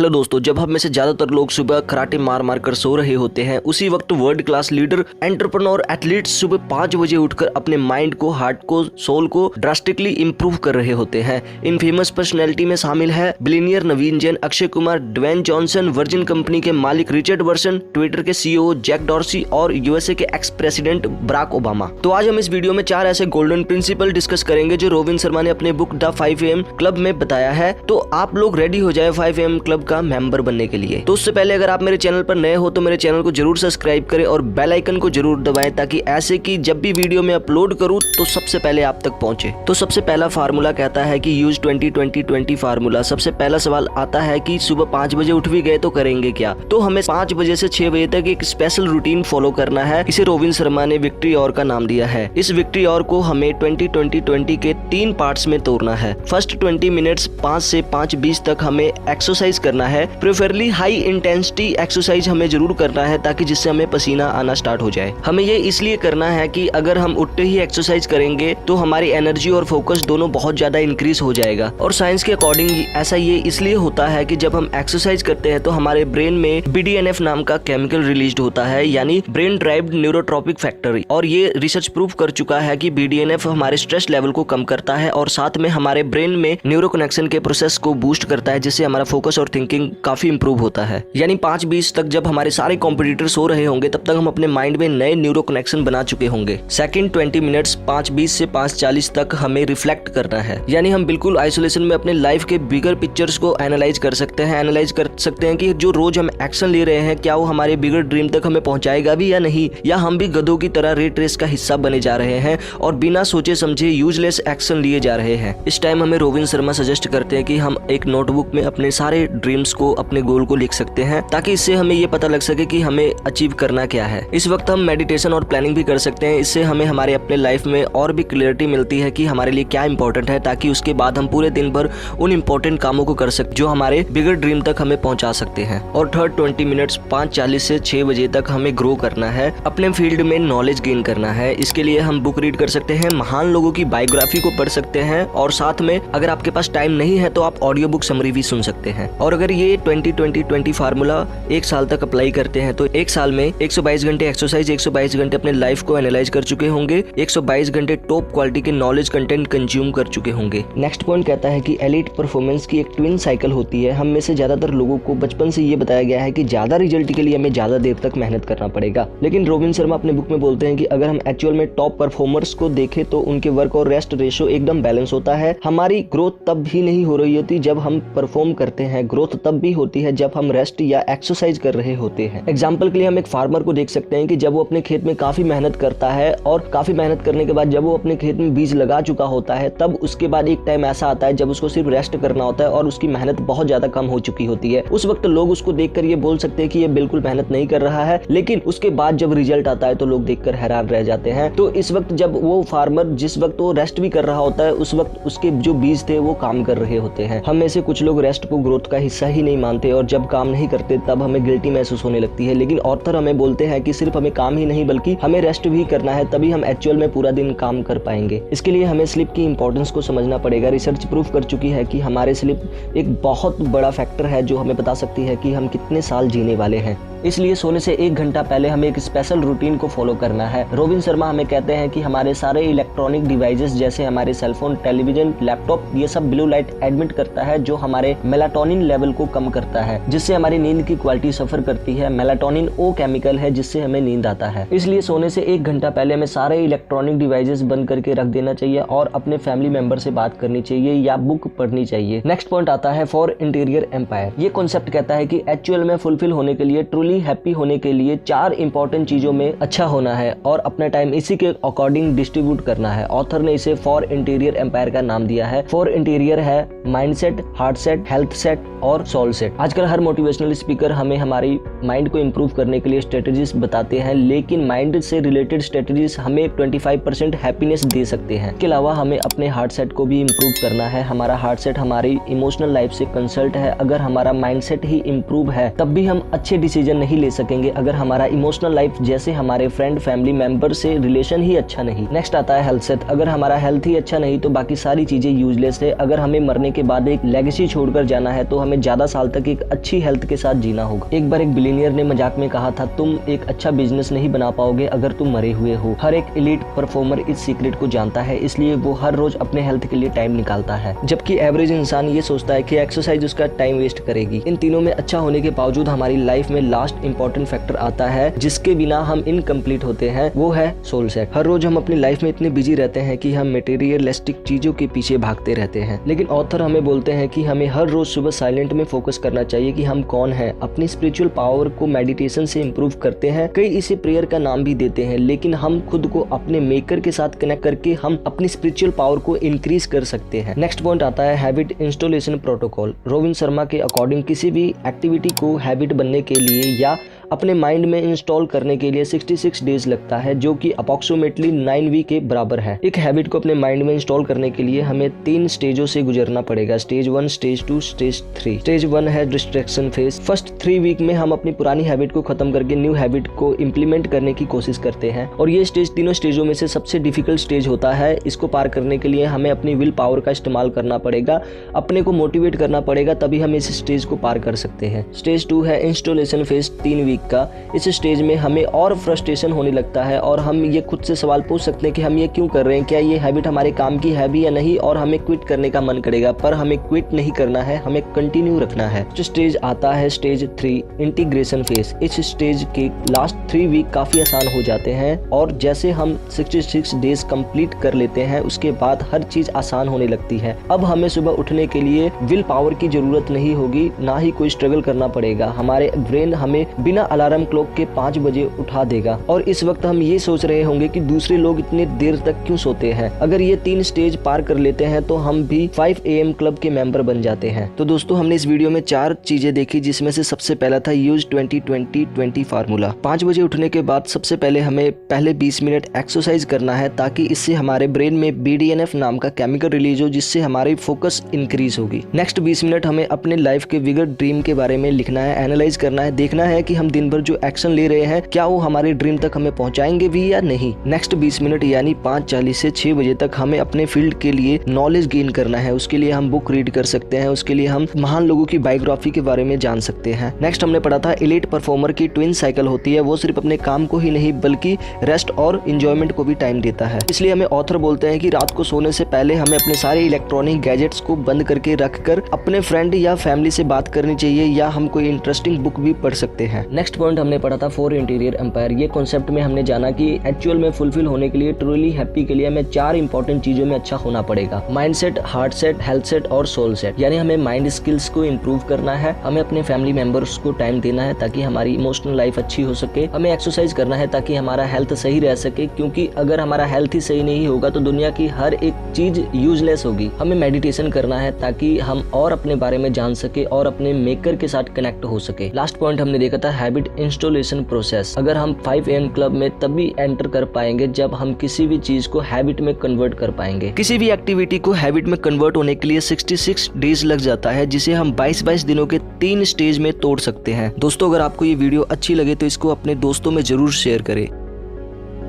Hello दोस्तों, जब हम में से ज्यादातर लोग सुबह कराटे मार मार कर सो रहे होते हैं, उसी वक्त world class leader, entrepreneur, athletes सुबह 5 बजे उठकर अपने माइंड को, हार्ट को, सोल को ड्रास्टिकली इंप्रूव कर रहे होते हैं। इन फेमस पर्सनैलिटी में शामिल है billionaire Naveen Jain, Akshay Kumar, Dwayne Johnson, Virgin company के मालिक रिचर्ड बर्सन, ट्विटर के सीईओ जैक डॉर्सी और यूएसए के एक्स प्रेसिडेंट बराक ओबामा। तो आज हम इस वीडियो में 4 ऐसे गोल्डन प्रिंसिपल डिस्कस करेंगे जो रोबिन शर्मा ने अपने बुक द 5 AM क्लब में बताया है। तो आप लोग रेडी हो जाए 5 AM क्लब का मेंबर बनने के लिए। तो उससे पहले अगर आप मेरे चैनल पर नए हो तो मेरे चैनल को जरूर सब्सक्राइब करें और बेल आइकन को जरूर दबाएं ताकि ऐसे की जब भी वीडियो में अपलोड करूं तो सबसे पहले आप तक पहुंचे। तो सबसे पहला फार्मूला कहता है कि यूज 20-20-20 फार्मूला। सबसे पहला सवाल आता है कि सुबह 5 बजे उठ भी गए तो करेंगे क्या। तो हमें 5 बजे से 6 बजे तक एक स्पेशल रूटीन फॉलो करना है। इसे रोबिन शर्मा ने विक्ट्री ऑवर का नाम दिया है। इस विक्ट्री ऑवर को हमें 20-20-20 के 3 पार्ट्स में तोड़ना है। फर्स्ट 20 मिनट्स 5 से 5:20 तक हमें एक्सरसाइज करना है। प्रेफरली हाई इंटेंसिटी एक्सरसाइज हमें जरूर करना है ताकि जिससे हमें पसीना आना स्टार्ट हो जाए। हमें ये इसलिए करना है कि अगर हम उठते ही एक्सरसाइज करेंगे तो हमारी एनर्जी और फोकस दोनों बहुत ज्यादा इंक्रीज हो जाएगा। और साइंस के अकॉर्डिंग ऐसा ये इसलिए होता है कि जब हम एक्सरसाइज करते हैं तो हमारे ब्रेन में BDNF नाम का केमिकल रिलीज होता है, यानी ब्रेन ड्राइव्ड न्यूरोट्रॉपिक फैक्टर। और ये रिसर्च प्रूव कर चुका है कि BDNF हमारे स्ट्रेस लेवल को कम करता है और साथ में हमारे ब्रेन में न्यूरो कनेक्शन के प्रोसेस को बूस्ट करता है, जिससे हमारा फोकस और थिंकिंग काफी इंप्रूव होता है। यानी 5:20 तक जब हमारे सारे कॉम्पिटिटर सो रहे होंगे तब तक हम अपने माइंड में नए न्यूरो कनेक्शन बना चुके होंगे। सेकंड 20 मिनट्स 5:20 से 5:40 तक हमें रिफ्लेक्ट करना है, यानी हम बिल्कुल आइसोलेशन में अपने लाइफ के बिगर पिक्चर्स को एनालाइज कर सकते हैं। एनालाइज कर सकते हैं कि जो रोज हम एक्शन ले रहे हैं क्या वो हमारे बिगर ड्रीम तक हमें पहुंचाएगा भी या नहीं, या हम भी गधों की तरह रेट रेस का हिस्सा बने जा रहे हैं और बिना सोचे समझे यूजलेस एक्शन लिए जा रहे हैं। इस टाइम हमें रोबिन शर्मा सजेस्ट करते हैं कि हम एक नोटबुक में अपने सारे ड्रीम्स को, अपने गोल को लिख सकते हैं ताकि इससे हमें ये पता लग सके कि हमें अचीव करना क्या है। इस वक्त हम मेडिटेशन और प्लानिंग भी कर सकते हैं। इससे हमें हमारे अपने लाइफ में और भी क्लियरिटी मिलती है कि हमारे लिए क्या इंपॉर्टेंट है, ताकि उसके बाद हम पूरे दिन भर उन इंपॉर्टेंट कामों को कर सकते जो हमारे बिगर ड्रीम तक हमें पहुंचा सकते हैं। और थर्ड 20 मिनट्स 5:40 से 6 बजे तक हमें ग्रो करना है, अपने फील्ड में नॉलेज गेन करना है। इसके लिए हम बुक रीड कर सकते हैं, महान लोगों की बायोग्राफी को पढ़ सकते हैं और साथ में अगर आपके पास टाइम नहीं है तो आप ऑडियो बुक समरी भी सुन सकते हैं। और अगर ये 20-20-20 फार्मूला 1 साल तक अप्लाई करते हैं तो 1 साल में 122 घंटे एक्सरसाइज, 122 घंटे अपने लाइफ को एनालाइज कर चुके होंगे, 122 घंटे टॉप क्वालिटी के नॉलेज कंटेंट कंज्यूम कर चुके होंगे। नेक्स्ट पॉइंट कहता है कि एलीट परफॉर्मेंस की एक ट्विन साइकिल होती है। हम में से ज्यादातर लोगों को बचपन से ये बताया गया है कि ज्यादा रिजल्ट के लिए हमें ज्यादा देर तक मेहनत करना पड़ेगा, लेकिन रोबिन शर्मा अपने बुक में बोलते हैं कि अगर हम एक्चुअल में टॉप परफॉर्मर्स को देखें तो उनके वर्क और रेस्ट रेशियो एकदम बैलेंस होता है। हमारी ग्रोथ तब भी नहीं हो रही होती जब हम परफॉर्म करते हैं, ग्रोथ तब भी होती है जब हम रेस्ट या एक्सरसाइज कर रहे होते हैं। एग्जाम्पल के लिए हम एक फार्मर को देख सकते हैं कि जब वो अपने खेत में काफी मेहनत करता है और काफी मेहनत करने के बाद जब वो अपने खेत में बीज लगा चुका होता है, तब उसके बाद एक टाइम ऐसा आता है जब उसको सिर्फ रेस्ट करना होता है और उसकी मेहनत बहुत ज्यादा कम हो चुकी होती है। उस वक्त लोग उसको देखकर ये बोल सकते हैं कि ये बिल्कुल मेहनत नहीं कर रहा है, लेकिन उसके बाद जब रिजल्ट आता है तो लोग देखकर हैरान रह जाते हैं। तो इस वक्त जब वो फार्मर, जिस वक्त वो रेस्ट भी कर रहा होता है, उस वक्त उसके जो बीज थे वो काम कर रहे होते हैं। हम में से कुछ लोग रेस्ट को ग्रोथ का हिस्सा ही नहीं मानते और जब काम नहीं करते तब हमें गिल्टी महसूस होने लगती है। लेकिन ऑथर हमें बोलते हैं कि सिर्फ हमें काम ही नहीं बल्कि हमें रेस्ट भी करना है, तभी हम एक्चुअल में पूरा दिन काम कर पाएंगे। इसके लिए हमें स्लीप की इंपॉर्टेंस को समझना पड़ेगा। रिसर्च प्रूफ कर चुकी है कि हमारे स्लीप एक बहुत बड़ा फैक्टर है जो हमें बता सकती है कि हम कितने साल जीने वाले हैं। इसलिए सोने से 1 घंटा पहले हमें एक स्पेशल रूटीन को फॉलो करना है। रोबिन शर्मा हमें कहते हैं कि हमारे सारे इलेक्ट्रॉनिक डिवाइसेस जैसे हमारे सेलफोन, टेलीविजन, लैपटॉप, ये सब ब्लू लाइट एमिट करता है जो हमारे मेलाटोनिन लेवल को कम करता है, जिससे हमारी नींद की क्वालिटी सफर करती है। मेलाटोनिन वो केमिकल है जिससे हमें नींद आता है। इसलिए सोने से 1 घंटा पहले हमें सारे इलेक्ट्रॉनिक डिवाइसेस बंद करके रख देना चाहिए और अपने फैमिली मेंबर से बात करनी चाहिए या बुक पढ़नी चाहिए। नेक्स्ट पॉइंट आता है फॉर इंटीरियर एम्पायर। ये कॉन्सेप्ट कहता है कि एक्चुअल में फुलफिल होने के लिए, ट्रूली हैप्पी होने के लिए 4 इंपॉर्टेंट चीजों में अच्छा होना है और अपना टाइम इसी के अकॉर्डिंग डिस्ट्रीब्यूट करना है। ऑथर ने इसे फॉर इंटीरियर एम्पायर का नाम दिया है। फॉर इंटीरियर है mind set, heart set, health set और सोल सेट। आजकल हर मोटिवेशनल स्पीकर हमें हमारी माइंड को इंप्रूव करने के लिए स्ट्रेटेजीज बताते हैं, लेकिन माइंड से रिलेटेड स्ट्रेटेजीज हमें 25% हैप्पीनेस दे सकते हैं। इसके अलावा हमें अपने हार्ट सेट को भी इंप्रूव करना है। हमारा हार्ट सेट हमारी इमोशनल लाइफ से कंसल्ट है। अगर हमारा माइंड सेट ही इंप्रूव है तब भी हम अच्छे डिसीजन नहीं ले सकेंगे अगर हमारा इमोशनल लाइफ जैसे हमारे फ्रेंड, फैमिली मेंबर से रिलेशन ही अच्छा नहीं। नेक्स्ट आता है हेल्थ सेट। अगर हमारा हेल्थ ही अच्छा नहीं तो बाकी सारी चीजें यूजलेस है। अगर हमें मरने के बाद एक लेगेसी छोड़कर जाना है तो हमें ज्यादा साल तक एक अच्छी हेल्थ के साथ जीना होगा। एक बार एक बिलियनियर ने मजाक में कहा था, तुम एक अच्छा बिजनेस नहीं बना पाओगे अगर तुम मरे हुए हो। हर एक एलीट परफॉर्मर इस सीक्रेट को जानता है, इसलिए वो हर रोज अपने हेल्थ के लिए टाइम निकालता है, जबकि एवरेज इंसान ये सोचता है कि एक्सरसाइज उसका टाइम वेस्ट करेगी। इन तीनों में अच्छा होने के बावजूद हमारी लाइफ में लास्ट इंपॉर्टेंट फैक्टर आता है जिसके बिना हम इनकम्प्लीट होते हैं, वो है सोल सेट। हर रोज हम अपनी लाइफ में इतने बिजी रहते हैं कि हम मटेरियलिस्टिक चीजों के पीछे भागते रहते हैं, लेकिन ऑथर हमें बोलते हैं कि हमें हर रोज सुबह साइलेंट में फोकस करना चाहिए कि हम कौन हैं। अपनी स्पिरिचुअल पावर को मेडिटेशन से इंप्रूव करते हैं, कई इसे प्रेयर का नाम भी देते हैं, लेकिन हम खुद को अपने मेकर के साथ कनेक्ट करके हम अपनी स्पिरिचुअल पावर को इंक्रीज कर सकते हैं। नेक्स्ट पॉइंट आता है habit installation protocol. Robin Sharma के अकॉर्डिंग किसी भी एक्टिविटी को हैबिट बनने के लिए या अपने माइंड में इंस्टॉल करने के लिए 66 डेज लगता है, जो कि अप्रोक्सीमेटली 9 वीक के बराबर है। एक हैबिट को अपने माइंड में इंस्टॉल करने के लिए हमें 3 स्टेजों से गुजरना पड़ेगा, स्टेज 1, स्टेज 2, स्टेज 3। स्टेज 1 है डिस्ट्रैक्शन फेज। फर्स्ट 3 वीक में हम अपनी पुरानी हैबिट को खत्म करके न्यू हैबिट को इम्प्लीमेंट करने की कोशिश करते हैं, और ये स्टेज तीनों स्टेजों में से सबसे डिफिकल्ट स्टेज होता है। इसको पार करने के लिए हमें अपनी विल पावर का इस्तेमाल करना पड़ेगा, अपने को मोटिवेट करना पड़ेगा, तभी हम इस स्टेज को पार कर सकते हैं। स्टेज 2 है इंस्टॉलेशन फेज 3 वीक का। इस स्टेज में हमें और फ्रस्ट्रेशन होने लगता है और हम ये खुद से सवाल पूछ सकते हैं कि हम ये क्यों कर रहे हैं, क्या ये हैबिट हमारे काम की है भी या नहीं, और हमें क्विट करने का मन करेगा, पर हमें क्विट नहीं करना है, हमें कंटिन्यू रखना है। जो स्टेज आता है स्टेज 3 इंटीग्रेशन फेज। इस स्टेज के लास्ट 3 वीक काफी आसान हो जाते हैं, और जैसे हम 66 डेज कंप्लीट कर लेते हैं उसके बाद हर चीज आसान होने लगती है। अब हमें सुबह उठने के लिए विल पावर की जरूरत नहीं होगी, ना ही कोई स्ट्रगल करना पड़ेगा। हमारे ब्रेन हमें बिना अलार्म क्लॉक के 5 बजे उठा देगा, और इस वक्त हम ये सोच रहे होंगे कि दूसरे लोग इतने देर तक क्यों सोते हैं। अगर ये 3 स्टेज पार कर लेते हैं तो हम भी 5 AM क्लब के मेंबर बन जाते हैं। तो दोस्तों, हमने इस वीडियो में 4 चीजें देखी, जिसमें से सबसे पहला था यूज 20-20-20 फार्मूला। 5 बजे उठने के बाद सबसे पहले हमें पहले 20 मिनट एक्सरसाइज करना है, ताकि इससे हमारे ब्रेन में BDNF नाम का केमिकल रिलीज हो, जिससे हमारी फोकस इंक्रीज होगी। नेक्स्ट 20 मिनट हमें अपने लाइफ के बिगर ड्रीम के बारे में लिखना है, एनालाइज करना है, देखना है कि हम दिन भर जो एक्शन ले रहे हैं क्या वो हमारे ड्रीम तक हमें पहुंचाएंगे भी या नहीं। नेक्स्ट 20 मिनट यानी 5:40 से 6 बजे तक हमें अपने फील्ड के लिए नॉलेज गेन करना है। उसके लिए हम बुक रीड कर सकते हैं, उसके लिए हम महान लोगों की बायोग्राफी के बारे में जान सकते हैं। नेक्स्ट हमने पढ़ा था एलीट परफॉर्मर की ट्विन साइकिल होती है। वो सिर्फ अपने काम को ही नहीं बल्कि रेस्ट और इंजॉयमेंट को भी टाइम देता है। इसलिए हमें ऑथर बोलते हैं कि रात को सोने से पहले हमें अपने सारे इलेक्ट्रॉनिक गैजेट्स को बंद करके रखकर अपने फ्रेंड या फैमिली से बात करनी चाहिए, या हम कोई इंटरेस्टिंग बुक भी पढ़ सकते हैं। नेक्स्ट पॉइंट हमने पढ़ा था 4 इंटीरियर एम्पायर। ये कॉन्सेप्ट में हमने जाना कि एक्चुअल में फुलफिल होने के लिए, ट्रूली हैप्पी के लिए हमें 4 इंपॉर्टेंट चीजों में अच्छा होना पड़ेगा। Mind set, heart set, health set और सोल सेट। यानी हमें माइंड स्किल्स को इम्प्रूव करना है, हमें अपने फैमिली मेंबर्स को टाइम देना है ताकि हमारी इमोशनल लाइफ अच्छी हो सके, हमें एक्सरसाइज करना है ताकि हमारा हेल्थ सही रह सके, क्योंकि अगर हमारा हेल्थ ही सही नहीं होगा तो दुनिया की हर एक चीज यूजलेस होगी। हमें मेडिटेशन करना है ताकि हम और अपने बारे में जान सके और अपने मेकर के साथ कनेक्ट हो सके। लास्ट पॉइंट हमने देखा था हैबिट इंस्टॉलेशन प्रोसेस। अगर हम 5 AM क्लब में तभी एंटर कर पाएंगे जब हम किसी भी चीज को हैबिट में कन्वर्ट कर पाएंगे। किसी भी एक्टिविटी को हैबिट में कन्वर्ट होने के लिए 66 डेज लग जाता है, जिसे हम 22-22 दिनों के 3 स्टेज में तोड़ सकते हैं। दोस्तों, अगर आपको ये वीडियो अच्छी लगे तो इसको अपने दोस्तों में जरूर शेयर करें।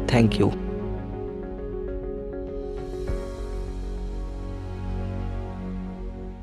Thank you.